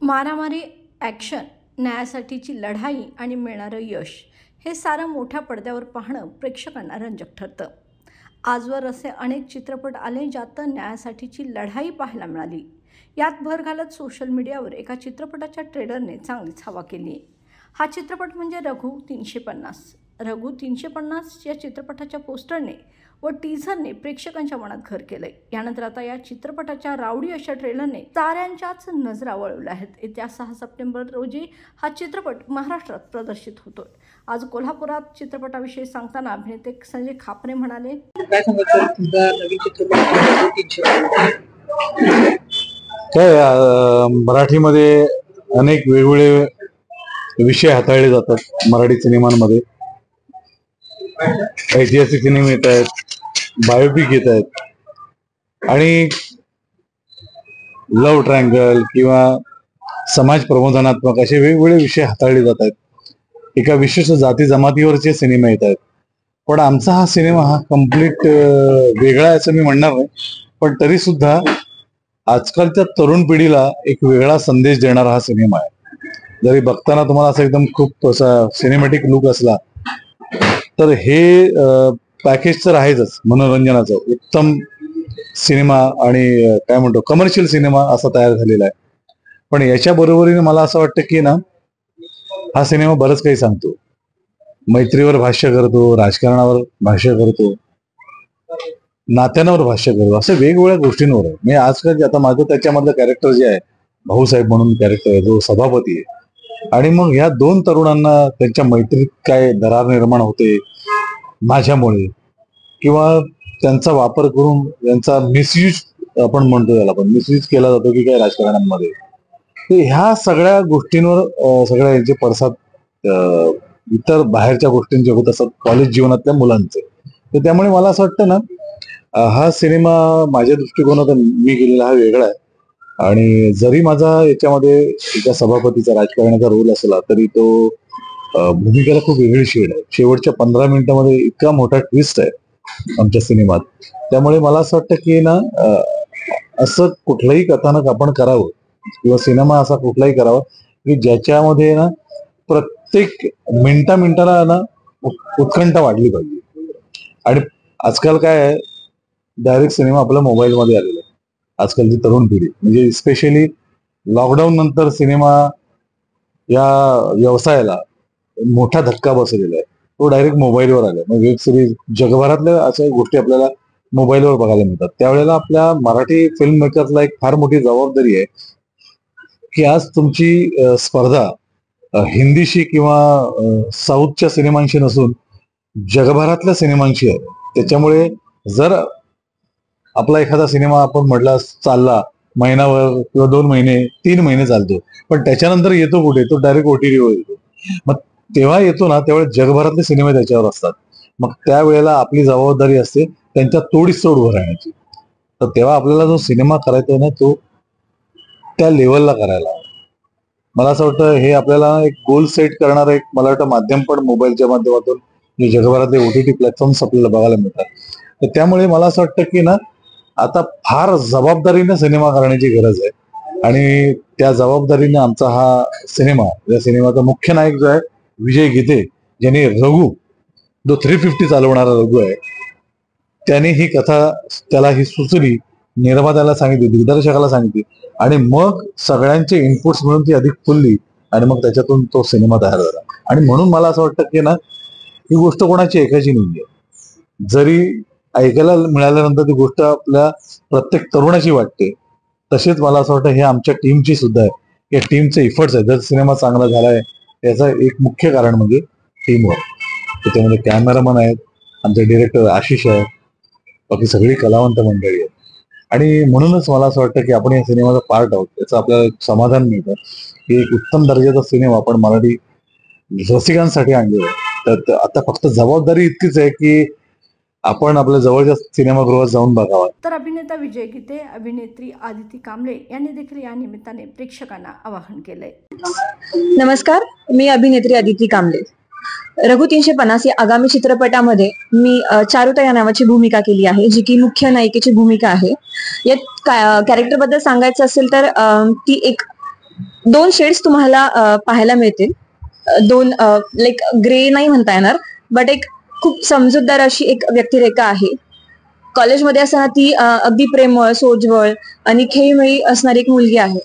मारामारी, ॲक्शन, न्यायासाठीची लढाई आणि मिळणारं यश हे सारं मोठ्या पडद्यावर पाहणं प्रेक्षकांना रंजक ठरतं. आजवर असे अनेक चित्रपट आले ज्यात न्यायासाठीची लढाई पाहायला मिळाली. यात भर घालत सोशल मीडियावर एका चित्रपटाच्या ट्रेलरने चांगलीच हवा केली. हा चित्रपट म्हणजे रघु 350. रघु 350 या चित्रपटाच्या पोस्टरने व टीझरने प्रेक्षकांच्या मनात घर केलंय. यानंतर आता या चित्रपटाच्या रावडी अशा ट्रेलरने ताऱ्यांच्याच नजरा वळवल्या आहेत. येत्या 6 सप्टेंबर रोजी हा चित्रपट महाराष्ट्रात प्रदर्शित होतोय. आज कोल्हापुरात चित्रपटाविषयी सांगताना अभिनेते संजय खापरे म्हणाले, मराठीमध्ये अनेक वेगवेगळे विषय हाताळले जातात. मराठी सिनेमांमध्ये ऐतिहासिक सिनेमे येत आहेत, बायोपिक येत आहेत आणि लव्ह ट्रायंगल किंवा समाज प्रबोधनात्मक असे वेगवेगळे विषय हाताळले जात आहेत. एका विशिष्ट जाती जमातीवरचे सिनेमे येत आहेत. पण आमचा हा सिनेमा हा कम्प्लीट वेगळा आहे असं मी म्हणणार नाही. पण तरी सुद्धा आजकालच्या तरुण पिढीला एक वेगळा संदेश देणारा हा सिनेमा आहे. जरी बघताना तुम्हाला असं एकदम खूप असा सिनेमॅटिक लुक असला तर हे पॅकेज तर आहेच मनोरंजनाचं. उत्तम सिनेमा आणि काय म्हणतो कमर्शियल सिनेमा असा तयार झालेला आहे. पण याच्या बरोबरीने मला असं वाटतं की ना हा सिनेमा बरंच काही सांगतो. मैत्रीवर भाष्य करतो, राजकारणावर भाष्य करतो, नात्यांवर भाष्य करतो, असं वेगवेगळ्या गोष्टींवर आहे. मी आजकाल आता माझं त्याच्यामधलं कॅरेक्टर जे आहे भाऊसाहेब म्हणून कॅरेक्टर आहे, जो सभापती आहे. आणि मग ह्या दोन तरुणांना त्यांच्या मैत्रीत काय दरार निर्माण होते माझ्यामुळे, किंवा त्यांचा वापर करून त्यांचा मिसयूज आपण म्हणतो, त्याला पण मिसयूज केला जातो की काय राजकारणामध्ये. तर ह्या सगळ्या गोष्टींवर सगळ्या यांचे पडसाद इतर बाहेरच्या गोष्टींचे होत असतात कॉलेज जीवनातल्या मुलांचे. तर त्यामुळे मला असं वाटतं ना हा सिनेमा माझ्या दृष्टिकोनातून मी केलेला हा वेगळा आहे. आणि जरी माझा याच्यामध्ये एका सभापतीचा राजकारणाचा रोल असला तरी तो भूमिकेला खूप वेगळी शेड आहे. शेवटच्या 15 मिनिटांमध्ये इतका मोठा ट्विस्ट आहे आमच्या सिनेमात. त्यामुळे मला असं वाटतं की ना असं कुठलंही कथानक आपण करावं किंवा सिनेमा असा कुठलाही करावा की ज्याच्यामध्ये ना प्रत्येक मिनिटाला ना उत्कंठा वाढली पाहिजे. आणि आजकाल काय आहे, डायरेक्ट सिनेमा आपल्या मोबाईलमध्ये आलेला आहे. आजकालची तरुण पिढी म्हणजे स्पेशली लॉकडाऊन नंतर सिनेमा या व्यवसायाला मोठा धक्का बसलेला आहे. तो डायरेक्ट मोबाईलवर आला. मग वेब सिरीज जगभरातल्या अशा गोष्टी आपल्याला मोबाईलवर बघायला मिळतात. त्यावेळेला आपल्या मराठी फिल्म मेकर्सला एक फार मोठी जबाबदारी आहे की आज तुमची स्पर्धा हिंदीशी किंवा साऊथच्या सिनेमांशी नसून जगभरातल्या सिनेमांशी आहे. त्याच्यामुळे जर आपला एखादा सिनेमा आपण म्हटला चालला महिनाभर किंवा 2 महिने 3 महिने चालतो, पण त्याच्यानंतर येतो कुठे, तो डायरेक्ट OTTवर येतो. मग तेव्हा येतो ना त्यावेळेस जगभरातले सिनेमे त्याच्यावर असतात. मग त्यावेळेला आपली जबाबदारी असते त्यांच्या तोडीस तोड उभं राहण्याची. तर तेव्हा आपल्याला जो सिनेमा करायचा आहे ना तो त्या लेवलला करायला. मला असं वाटतं हे आपल्याला एक गोल सेट करणारं एक मला वाटतं माध्यम पण मोबाईलच्या माध्यमातून जे जगभरातले OTT प्लॅटफॉर्म्स आपल्याला बघायला मिळतात. तर त्यामुळे मला असं वाटतं की ना आता फार जबाबदारीने सिनेमा करण्याची गरज आहे. आणि त्या जबाबदारीने आमचा हा सिनेमा, या सिनेमाचा मुख्य नायक जो आहे विजय गीते, ज्याने रघु जो 350 चालवणारा रघु आहे, त्याने ही कथा त्याला ही सुचली, निर्मात्याला सांगितली, दिग्दर्शकाला सांगितली आणि मग सगळ्यांचे इनपुट्स मिळून ती अधिक फुलली आणि मग त्याच्यातून तो सिनेमा तयार झाला. आणि म्हणून मला असं वाटतं की ना ही गोष्ट कोणाची एकाची नाहीये. जरी ऐकायला मिळाल्यानंतर ती गोष्ट आपल्या प्रत्येक तरुणाची वाटते, तसेच मला असं वाटतं हे आमच्या टीमची सुद्धा आहे. या टीमचे इफर्ट्स आहेत. जर सिनेमा चांगला झालाय याचा एक मुख्य कारण म्हणजे टीमवर्क. त्याच्यामध्ये कॅमेरामन आहेत, आमचे डिरेक्टर आशिष आहे, बाकी सगळी कलावंत मंडळी आहेत. आणि म्हणूनच मला असं वाटतं की आपण या सिनेमाचा पार्ट आहोत. याचं आपल्याला एक समाधान मिळतं की एक उत्तम दर्जाचा सिनेमा आपण मराठी रसिकांसाठी आणलेला आहे. तर आता फक्त जबाबदारी इतकीच आहे की आपण आपल्या जवळच्या सिनेमागृहात जाऊन बघावा. तर अभिनेता विजय गीते, अभिनेत्री आदिती कांबळे यांनी देखील या निमित्ताने प्रेक्षकांना आवाहन केलंय. नमस्कार, मी अभिनेत्री आदिती कांबळे. रघु 350 या आगामी चित्रपटामध्ये मी चारुता या नावाची भूमिका केली आहे, जी की मुख्य नायिकेची भूमिका आहे. यात कॅरेक्टर बद्दल सांगायचं असेल तर ती एक दोन शेड्स तुम्हाला पाहायला मिळतील. दोन लाईक ग्रे नाही म्हणता येणार, बट एक खूप समजूतदार अशी एक व्यक्तिरेखा आहे. कॉलेजमध्ये असताना ती अगदी प्रेमळ, सोज्वळ आणि खेळीमेळी असणारी एक मुलगी आहे.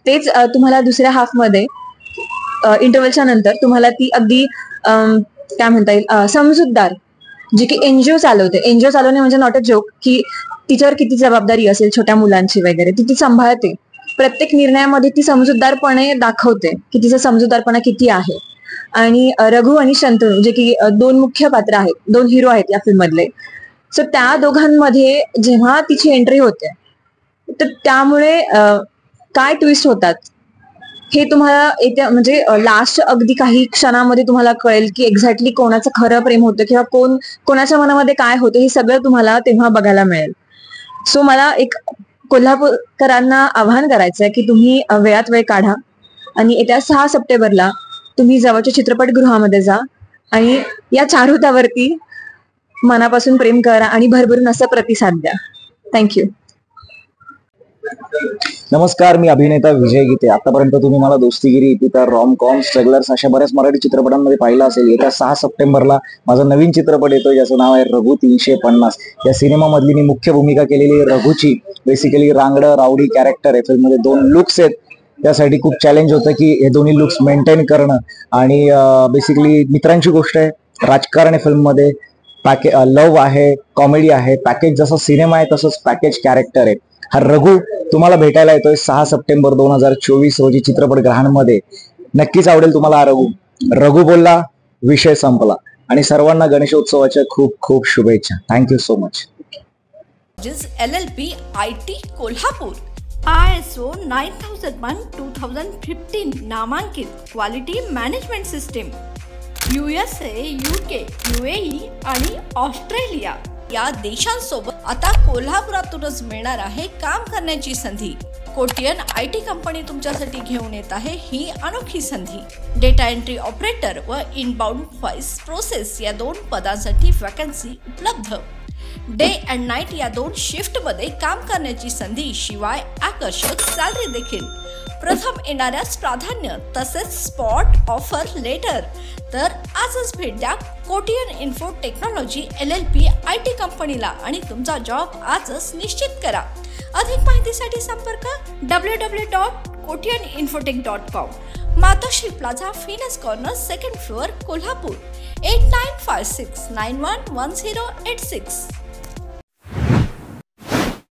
तेच तुम्हाला दुसऱ्या हाफमध्ये इंटरव्हलच्या नंतर तुम्हाला ती अगदी काय म्हणता येईल, समजूतदार, जी की एनजीओ चालवते. एनजीओ चालवणे म्हणजे नॉट अ जोक, की तिच्यावर किती जबाबदारी असेल छोट्या मुलांची वगैरे, ती सांभाळते. प्रत्येक निर्णयामध्ये ती समजूतदारपणे दाखवते की तिचा समजूतदारपणा किती आहे. आणि रघु आणि शंतनू जे की दोन मुख्य पात्र आहेत, दोन हिरो आहेत या फिल्म मधले. सो त्या दोघांमध्ये जेव्हा तिची एंट्री होते, तर त्यामुळे काय ट्विस्ट होतात हे तुम्हाला येत्या म्हणजे लास्ट अगदी काही क्षणामध्ये तुम्हाला कळेल की एक्झॅक्टली कोणाचं खरं प्रेम होतं किंवा कोणाच्या मनामध्ये काय होतं, हे सगळं तुम्हाला तेव्हा बघायला मिळेल. सो मला एक कोल्हापूरकरांना आवाहन करायचं आहे की तुम्ही वेळात वेळ काढा आणि येत्या 6 सप्टेंबरला तुम्ही जवळच्या चित्रपटगृहामध्ये जा आणि या चारुतावरती मनापासून प्रेम करा आणि भरभरून असं प्रतिसाद द्या. थँक्यू. नमस्कार, मी अभिनेता विजय गीते. आतापर्यंत तुम्ही मला दोस्तीगिरी, पितर, रॉमकॉम, स्ट्रगलर्स अशा बऱ्याच मराठी चित्रपटांमध्ये पाहिलं असेल. येत्या 6 सप्टेंबरला माझा नवीन चित्रपट येतोय ज्याचं नाव आहे रघु 350. या सिनेमामधली मी मुख्य भूमिका केलेली रघुची. बेसिकली रांगडं रावडी कॅरेक्टर आहे. फिल्ममध्ये 2 लुक्स आहेत, त्यासाठी खूप चॅलेंज होतं की हे दोन्ही लुक्स मेंटेन करणं. आणि बेसिकली मित्रांची गोष्ट आहे, राजकारण आहे फिल्ममध्ये, लव्ह आहे, कॉमेडी आहे. पॅकेज जसं सिनेमा आहे तसंच पॅकेज कॅरेक्टर आहे. हा रघु तुम्हाला भेटायला येतोय 6 सप्टेंबर 2024 रोजी चित्रपटगृहांमध्ये. नक्कीच आवडेल तुम्हाला हा रघु. रघु बोलला, विषय संपला. आणि सर्वांना गणेशोत्सवाच्या खूप खूप शुभेच्छा. Thank you so much. LLP IT Kolhapur, ISO 9001:2015 नामांकित quality management system. USA, UK, UAE आणि ऑस्ट्रेलिया या देशांसोबत आता कोल्हापुरातूनच मिळणार आहे काम करण्याची संधी. कोटियन IT कंपनी तुमच्यासाठी घेऊन येत आहे ही अनोखी संधी. डेटा एंट्री ऑपरेटर व इनबाउंड व्हॉइस प्रोसेस या 2 पदांसाठी वॅकन्सी उपलब्ध. डे अँड नाईट या 2 शिफ्टमध्ये काम करण्याची संधी, शिवाय आकर्षक सॅलरी देखील. प्रथम येणाऱ्यास प्राधान्य तसेच स्पॉट ऑफर लेटर. तर आजच भेट द्या Kotian info technology LLP IT कंपनीला आणि तुमचा जॉब आजच निश्चित करा. अधिक माहितीसाठी संपर्क www.kotiyaninfotech.com. मातोश्री प्लाझा, फिनस कॉर्नर, 2nd फ्लोअर, कोल्हापूर. 8956911086.